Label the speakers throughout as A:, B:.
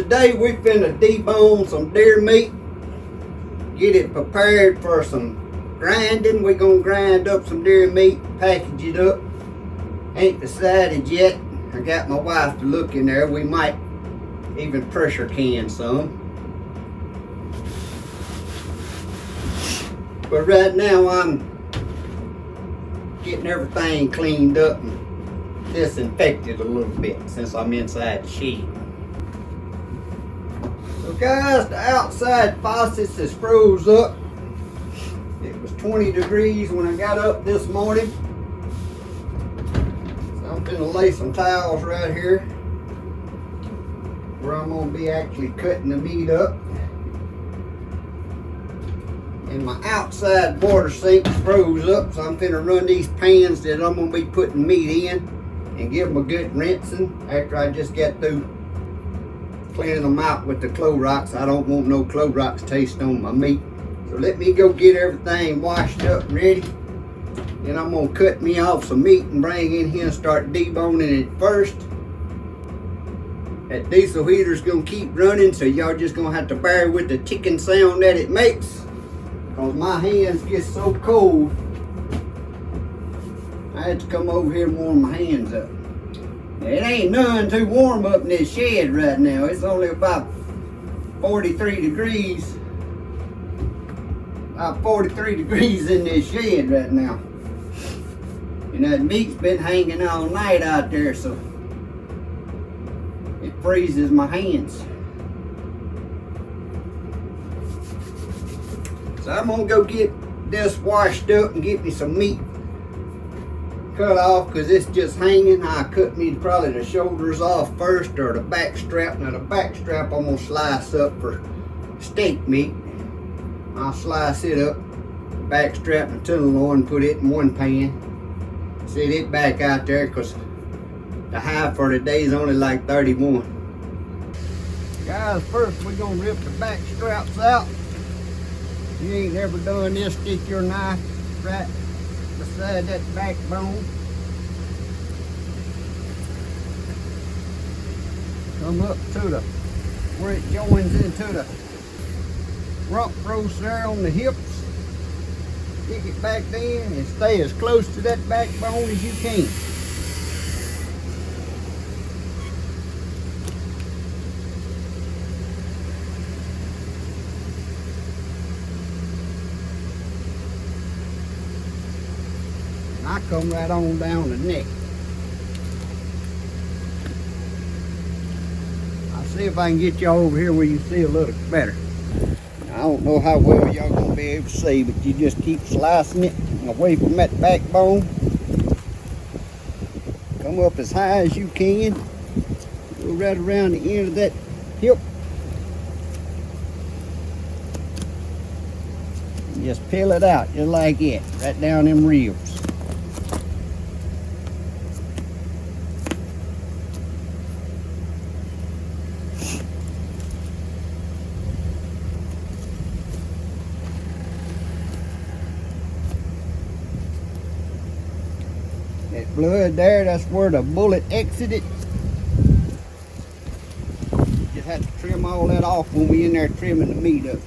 A: today we finna debone some deer meat, get it prepared for some grinding. We're gonna grind up some deer meat, package it up. Ain't decided yet. I got my wife to look in there. We might even pressure can some. But right now I'm getting everything cleaned up and disinfected a little bit since I'm inside the shed. So guys, the outside faucets is froze up. It was 20 degrees when I got up this morning. So I'm gonna lay some towels right here where I'm gonna be actually cutting the meat up. And my outside water sink froze up, so I'm finna run these pans that I'm gonna be putting meat in and give them a good rinsing after I just get through cleaning them out with the Clorox. I don't want no Clorox taste on my meat. So let me go get everything washed up and ready. Then I'm gonna cut me off some meat and bring in here and start deboning it first. That diesel heater's gonna keep running, so y'all just gonna have to bear with the ticking sound that it makes. Cause my hands get so cold, I had to come over here and warm my hands up. Now, it ain't none too warm up in this shed right now. It's only about 43 degrees. About 43 degrees in this shed right now. And that meat's been hanging all night out there, so it freezes my hands. So I'm gonna go get this washed up and get me some meat cut off, because it's just hanging. I cut me probably the shoulders off first, or the back strap. Now the back strap I'm gonna slice up for steak meat. I'll slice it up, back strap and tenderloin, put it in one pan. Set it back out there, because the high for today is only like 31. Guys, first we're gonna rip the back straps out. You ain't never done this, stick your knife right beside that backbone. Come up to the where it joins into the rump roast there on the hips. Stick it back in and stay as close to that backbone as you can. I come right on down the neck. I'll see if I can get y'all over here where you see a little better. I don't know how well y'all gonna be able to see, but you just keep slicing it away from that backbone. Come up as high as you can. Go right around the end of that hip. And just peel it out just like that, right down them ribs. That blood there, that's where the bullet exited. Just have to trim all that off when we in there trimming the meat up.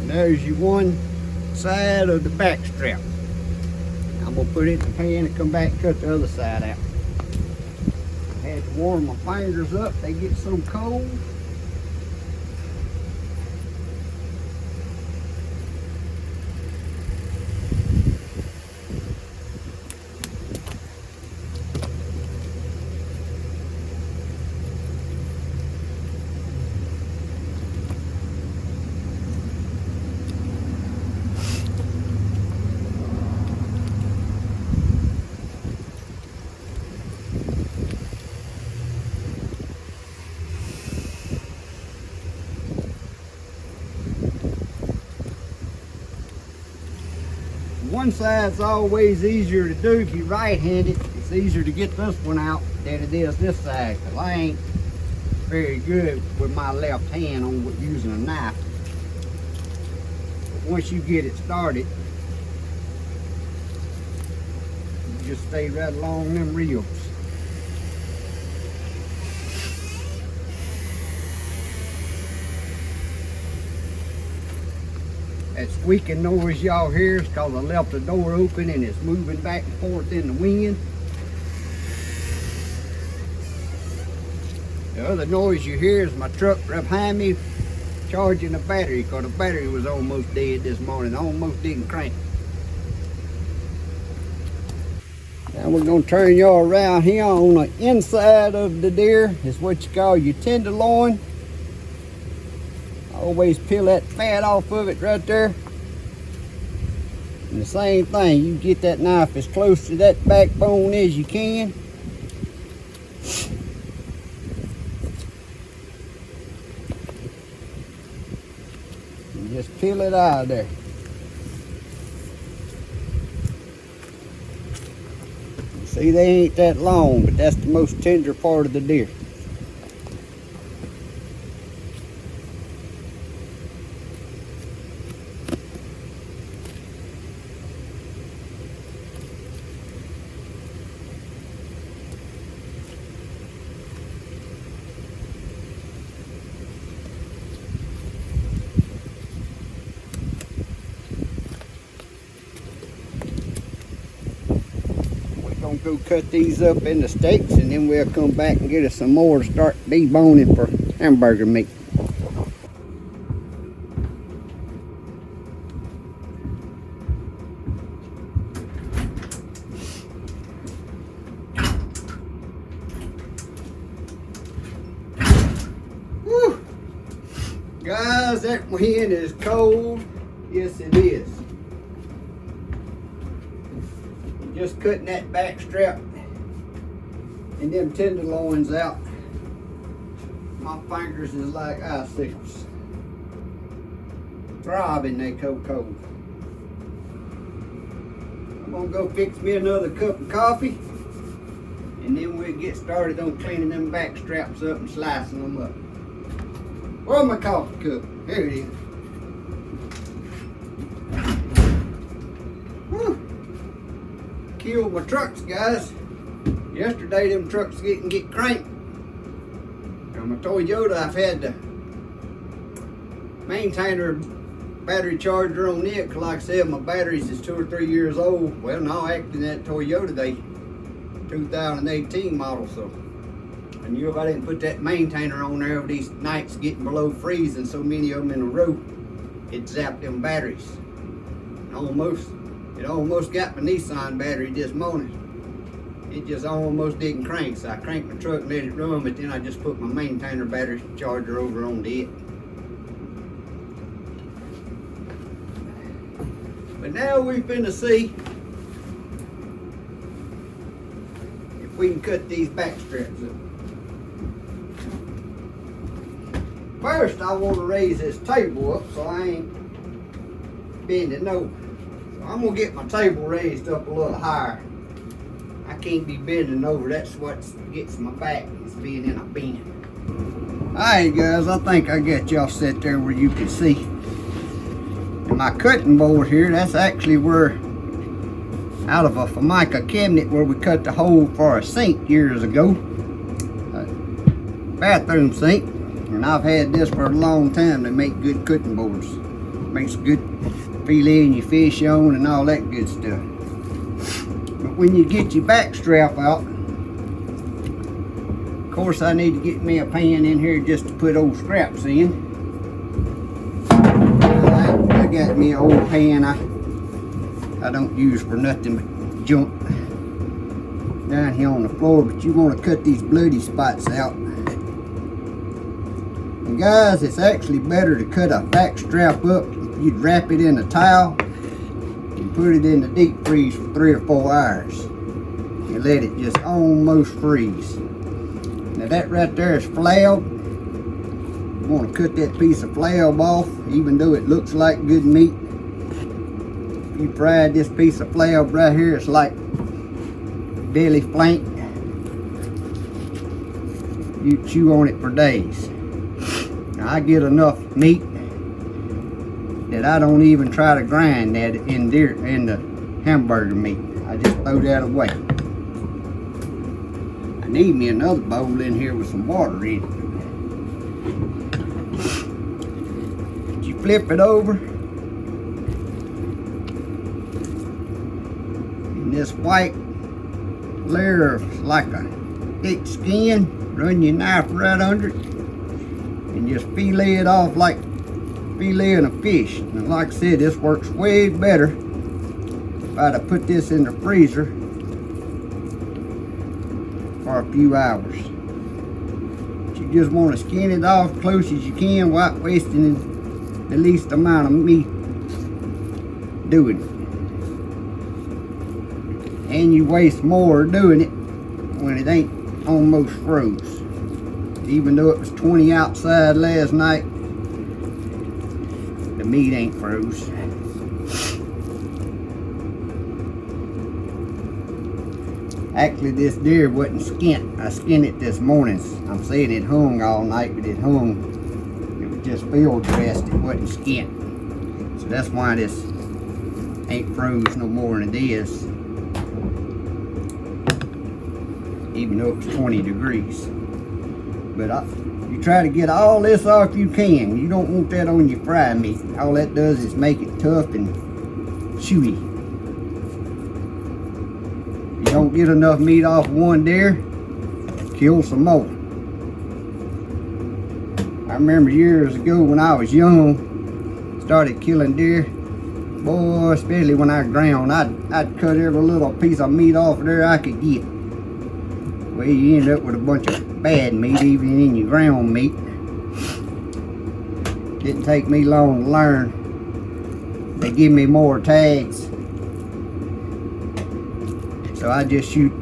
A: And there's your one side of the back strap. I'm gonna put it in the pan and come back and cut the other side out. I had to warm my fingers up, they get so cold. One side's always easier to do if you're right-handed. It's easier to get this one out than it is this side, because I ain't very good with my left hand on using a knife. But once you get it started, you just stay right along them ribs. That squeaking noise y'all hear is because I left the door open and it's moving back and forth in the wind. The other noise you hear is my truck right behind me charging the battery, because the battery was almost dead this morning. Almost didn't crank. Now we're going to turn y'all around here on the inside of the deer. It's what you call your tenderloin. Always peel that fat off of it right there. And the same thing, you get that knife as close to that backbone as you can. And just peel it out of there. See, they ain't that long, but that's the most tender part of the deer. Go cut these up into steaks, and then we'll come back and get us some more to start deboning for hamburger meat. Whew. Guys, that wind is cold. Yes, it is. Just cutting that back strap and them tenderloins out. My fingers is like icicles. Throbbing, they cold. I'm gonna go fix me another cup of coffee, and then we'll get started on cleaning them back straps up and slicing them up. Where's my coffee cup? Here it is. Killed my trucks, guys. Yesterday them trucks get cranked. On my Toyota, I've had the maintainer battery charger on it, because like I said, my batteries is 2 or 3 years old. Well, no, actually that Toyota, they 2018 model, so I knew if I didn't put that maintainer on there, these nights getting below freezing, so many of them in a row, it zapped them batteries. It almost got my VENISON battery this morning. It just almost didn't crank, so I cranked my truck and let it run, but then I just put my maintainer battery charger over on it. But now we finna see if we can cut these back straps up. First, I want to raise this table up so I ain't bending over. I'm gonna get my table raised up a little higher. I can't be bending over. That's what gets my back, is being in a bend. Alright guys, I think I got y'all set there where you can see. And my cutting board here, that's actually where, out of a Formica cabinet where we cut the hole for a sink years ago. A bathroom sink. And I've had this for a long time to make good cutting boards. Makes good fileting your fish on and all that good stuff. But when you get your back strap out, of course I need to get me a pan in here just to put old scraps in. I got me an old pan I don't use for nothing but junk down here on the floor, but you want to cut these bloody spots out. And guys, it's actually better to cut a back strap up. You'd wrap it in a towel and put it in the deep freeze for 3 or 4 hours and let it just almost freeze. Now that right there is flab. You want to cut that piece of flab off, even though it looks like good meat. If you fried this piece of flab right here, it's like belly flank. You chew on it for days. Now I get enough meat that I don't even try to grind that in the hamburger meat. I just throw that away. I need me another bowl in here with some water in it. You flip it over, and this white layer of like a thick skin, run your knife right under it, and just fillet it off like filleting a fish. And like I said, this works way better if I'd have put this in the freezer for a few hours. But you just want to skin it off close as you can without wasting the least amount of meat doing it. And you waste more doing it when it ain't almost froze. Even though it was 20 outside last night, the meat ain't froze. Actually, this deer wasn't skinned. I skinned it this morning. I'm saying it hung all night, but it hung. It was just field dressed. It wasn't skinned. So that's why this ain't froze no more than it is. Even though it was 20 degrees. But you try to get all this off you can. You don't want that on your fried meat. All that does is make it tough and chewy. If you don't get enough meat off one deer, kill some more. I remember years ago when I was young, started killing deer. Boy, especially when I ground, I'd cut every little piece of meat off of there I could get. Well, you end up with a bunch of bad meat even in your ground meat. Didn't take me long to learn. They give me more tags, so I just shoot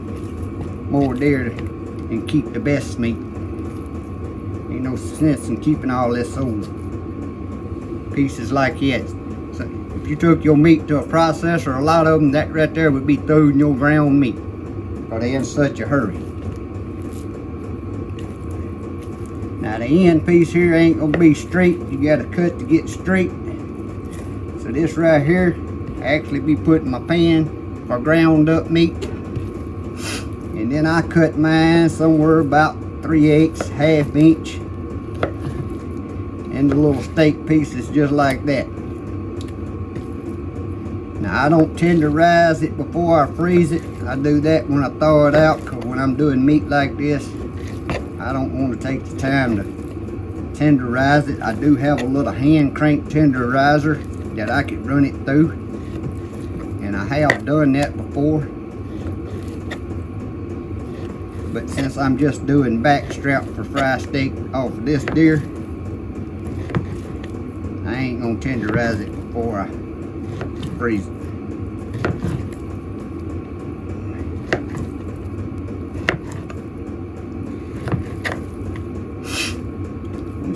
A: more deer and keep the best meat. Ain't no sense in keeping all this old pieces like that. So if you took your meat to a processor, a lot of them, that right there would be throwing your ground meat, because they in such a hurry. Now the end piece here ain't gonna be straight. You gotta cut to get straight. So this right here, I actually be putting my pan for ground up meat. And then I cut mine somewhere about 3/8, ½ inch. Into little steak pieces just like that. Now I don't tenderize it before I freeze it. I do that when I thaw it out, because when I'm doing meat like this, I don't want to take the time to tenderize it. I do have a little hand crank tenderizer that I could run it through, and I have done that before. But since I'm just doing backstrap for fry steak off of this deer, I ain't gonna tenderize it before I freeze it.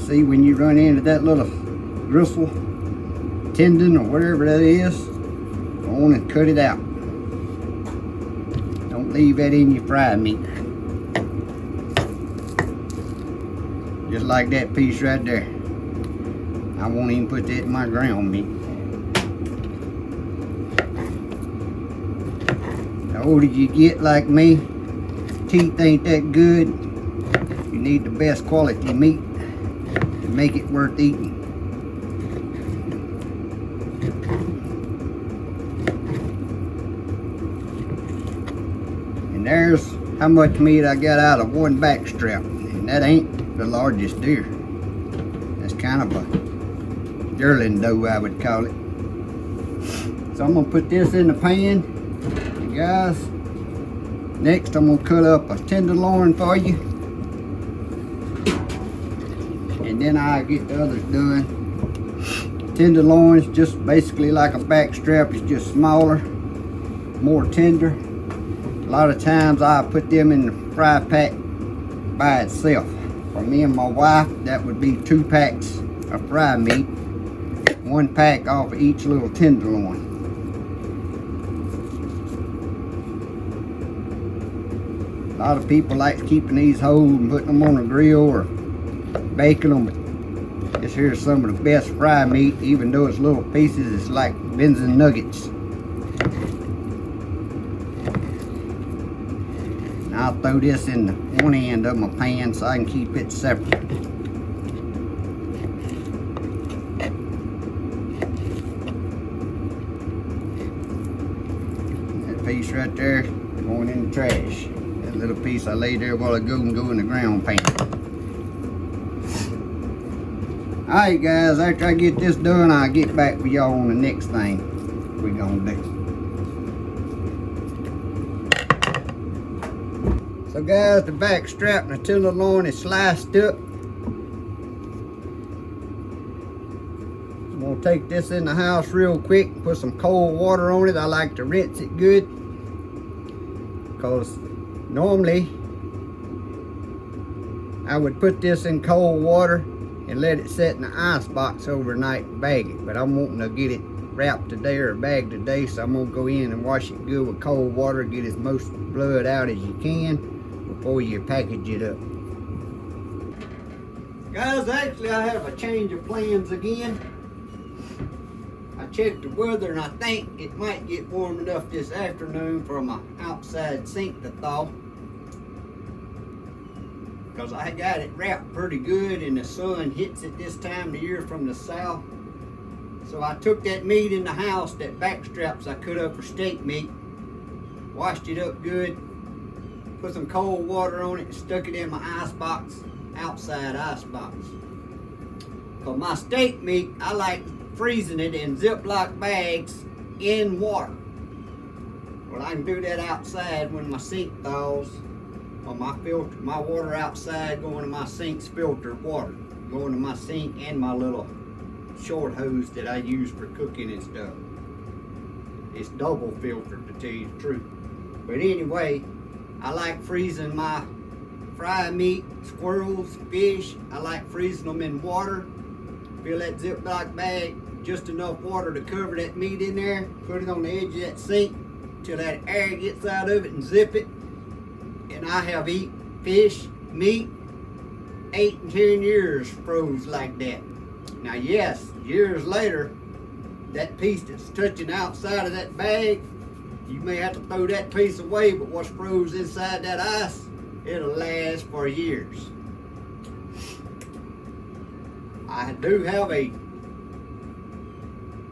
A: See, when you run into that little gristle, tendon, or whatever that is, go on and cut it out. Don't leave that in your fried meat. Just like that piece right there. I won't even put that in my ground meat. The older you get like me, teeth ain't that good. You need the best quality meat to make it worth eating. And there's how much meat I got out of one backstrap. And that ain't the largest deer. That's kind of a yearling doe, I would call it. So I'm gonna put this in the pan. And guys, next I'm gonna cut up a tenderloin for you. And then I'll get the others done. Tenderloin's just basically like a backstrap. It's just smaller, more tender. A lot of times I put them in the fry pack by itself. For me and my wife, that would be 2 packs of fry meat, 1 pack off of each little tenderloin. A lot of people like keeping these whole and putting them on a grill or baking them. This here's some of the best fry meat. Even though it's little pieces, it's like bins and nuggets. And I'll throw this in the one end of my pan so I can keep it separate. That piece right there going in the trash. That little piece I laid there a while ago and go in the ground pan. Alright guys, after I get this done, I'll get back with y'all on the next thing we're gonna do. So guys, the back strap and the tenderloin is sliced up. I'm gonna take this in the house real quick and put some cold water on it. I like to rinse it good, because normally I would put this in cold water and let it set in the ice box overnight and bag it. But I'm wanting to get it wrapped today or bagged today, so I'm gonna go in and wash it good with cold water, get as most blood out as you can before you package it up. Guys, actually I have a change of plans again. I checked the weather and I think it might get warm enough this afternoon for my outside sink to thaw. Because I got it wrapped pretty good and the sun hits it this time of the year from the south. So I took that meat in the house, that back straps I cut up for steak meat, washed it up good, put some cold water on it and stuck it in my ice box, outside ice box. Because my steak meat, I like freezing it in Ziploc bags in water. Well, I can do that outside when my sink thaws. Or my water outside going to my sink's filtered water, going to my sink and my little short hose that I use for cooking and stuff. It's double filtered, to tell you the truth. But anyway, I like freezing my fried meat, squirrels, fish. I like freezing them in water. Fill that Ziploc bag, just enough water to cover that meat in there. Put it on the edge of that sink till that air gets out of it and zip it. And I have eaten fish, meat, 8 and 10 years froze like that. Now yes, years later, that piece that's touching outside of that bag, you may have to throw that piece away, but what's froze inside that ice, it'll last for years. I do have a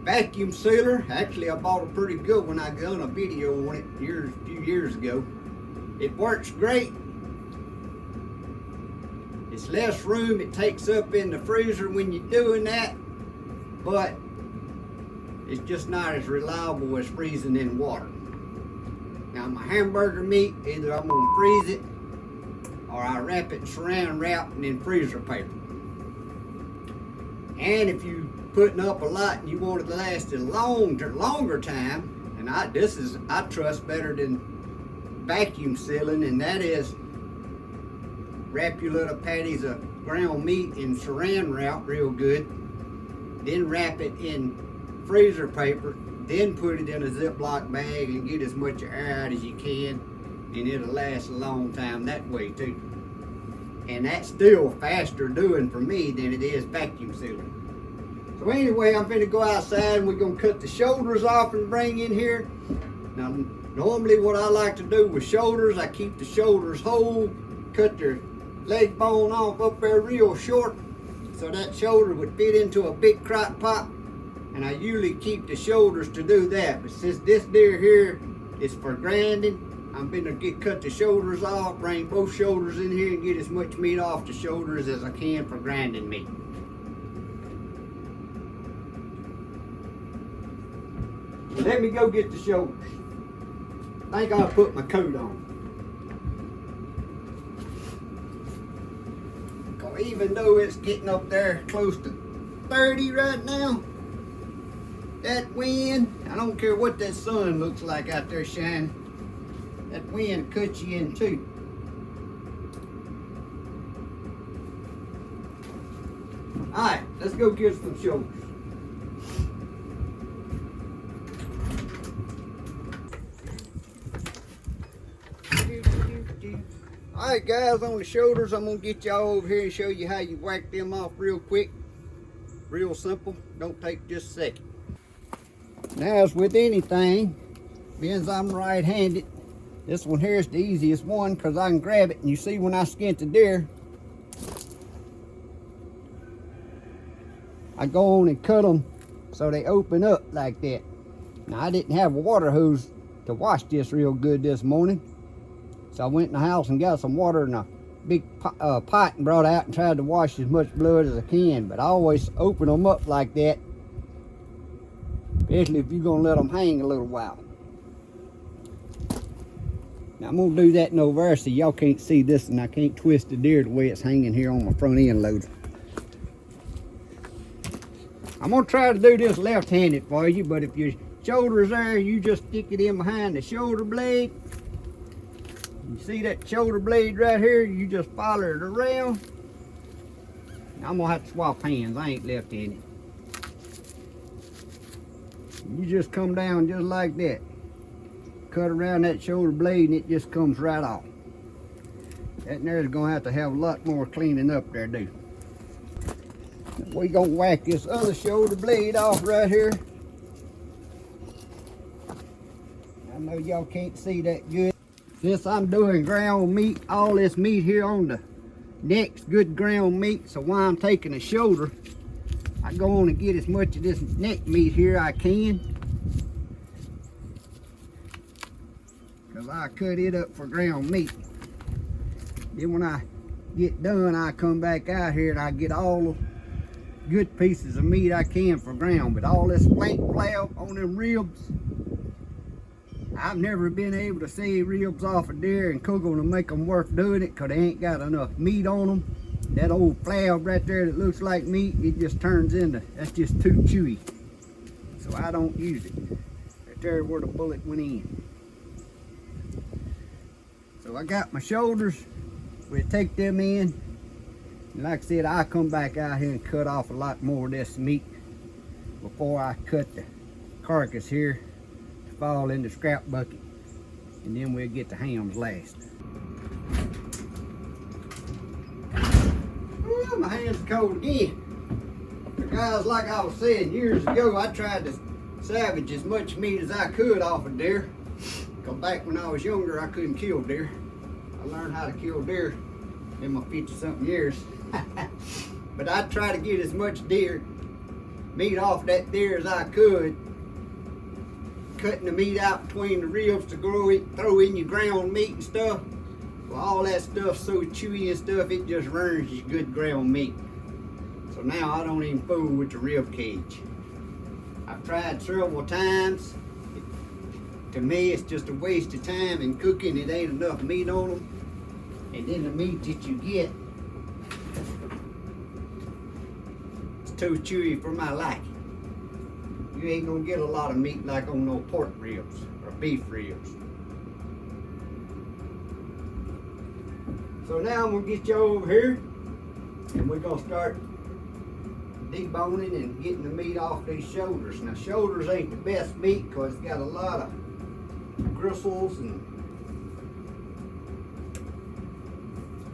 A: vacuum sealer. Actually, I bought a pretty good one. I done a video on it a few years ago. It works great. It's less room it takes up in the freezer when you're doing that, but it's just not as reliable as freezing in water. Now my hamburger meat, either I'm gonna freeze it or I wrap it in saran wrap and in freezer paper. And if you putting up a lot and you want it to last a longer time, and I trust better than vacuum sealing, and that is wrap your little patties of ground meat in saran wrap real good, then wrap it in freezer paper, then put it in a Ziploc bag and get as much air out as you can, and it'll last a long time that way too. And that's still faster doing for me than it is vacuum sealing. So anyway, I'm going to go outside and we're going to cut the shoulders off and bring in here. Now normally what I like to do with shoulders, I keep the shoulders whole, cut their leg bone off up there real short so that shoulder would fit into a big crock pot, and I usually keep the shoulders to do that. But since this deer here is for grinding, I'm going to cut the shoulders off, bring both shoulders in here and get as much meat off the shoulders as I can for grinding meat. Let me go get the shoulders. I think I'll put my coat on. Even though it's getting up there close to 30 right now, that wind, I don't care what that sun looks like out there shining, that wind cuts you in too. Alright, let's go get some shoulders. Alright guys, on the shoulders, I'm going to get y'all over here and show you how you whack them off real quick. Real simple, don't take just a second. Now as with anything, being as I'm right-handed, This one here is the easiest one because I can grab it, and you see when I skint the deer, I go on and cut them so they open up like that. Now I didn't have a water hose to wash this real good this morning, so I went in the house and got some water in a big pot and brought out and tried to wash as much blood as I can. But I always open them up like that, especially if you're gonna let them hang a little while. Now I'm gonna do that in over there so y'all can't see this, and I can't twist the deer the way it's hanging here on my front end loader. I'm gonna try to do this left-handed for you, but if your shoulder's there, you just stick it in behind the shoulder blade. You see that shoulder blade right here? You just follow it around. Now I'm gonna have to swap hands. I ain't left-handed. You just come down just like that. Cut around that shoulder blade and it just comes right off. That there's gonna have to have a lot more cleaning up there, dude. We gonna whack this other shoulder blade off right here. I know y'all can't see that good. Since I'm doing ground meat, all this meat here on the neck's good ground meat, so while I'm taking the shoulder, I go on and get as much of this neck meat here I can, because I cut it up for ground meat. Then when I get done, I come back out here and I get all the good pieces of meat I can for ground. But all this flank flab on them ribs, I've never been able to save ribs off a deer and cook them to make them worth doing it, because they ain't got enough meat on them. That old flab right there that looks like meat, it just turns into, that's just too chewy. So I don't use it. Right there where the bullet went in. So I got my shoulders. We'll take them in. And like I said, I'll come back out here and cut off a lot more of this meat before I cut the carcass here to fall in the scrap bucket. And then we'll get the hams last. Ooh, my hands are cold again. Guys, like I was saying years ago, I tried to salvage as much meat as I could off a deer. Because back when I was younger, I couldn't kill deer. I learned how to kill deer in my 50-something years. But I try to get as much deer meat off that deer as I could, cutting the meat out between the ribs to throw in your ground meat and stuff. Well, all that stuff's so chewy and stuff, it just ruins your good ground meat. So now I don't even fool with the rib cage. I've tried several times. To me, it's just a waste of time in cooking. It ain't enough meat on them. And then the meat that you get, it's too chewy for my liking. You ain't gonna get a lot of meat like on no pork ribs or beef ribs. So now I'm gonna get you over here and we're gonna start deboning and getting the meat off these shoulders. Now shoulders ain't the best meat because it's got a lot of gristles, and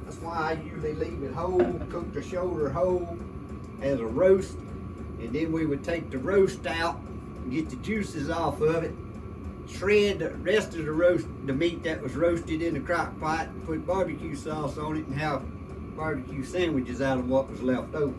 A: that's why I usually leave it whole, cook the shoulder whole as a roast, and then we would take the roast out and get the juices off of it, shred the rest of the meat that was roasted in the crock pot, put barbecue sauce on it, and have barbecue sandwiches out of what was left over.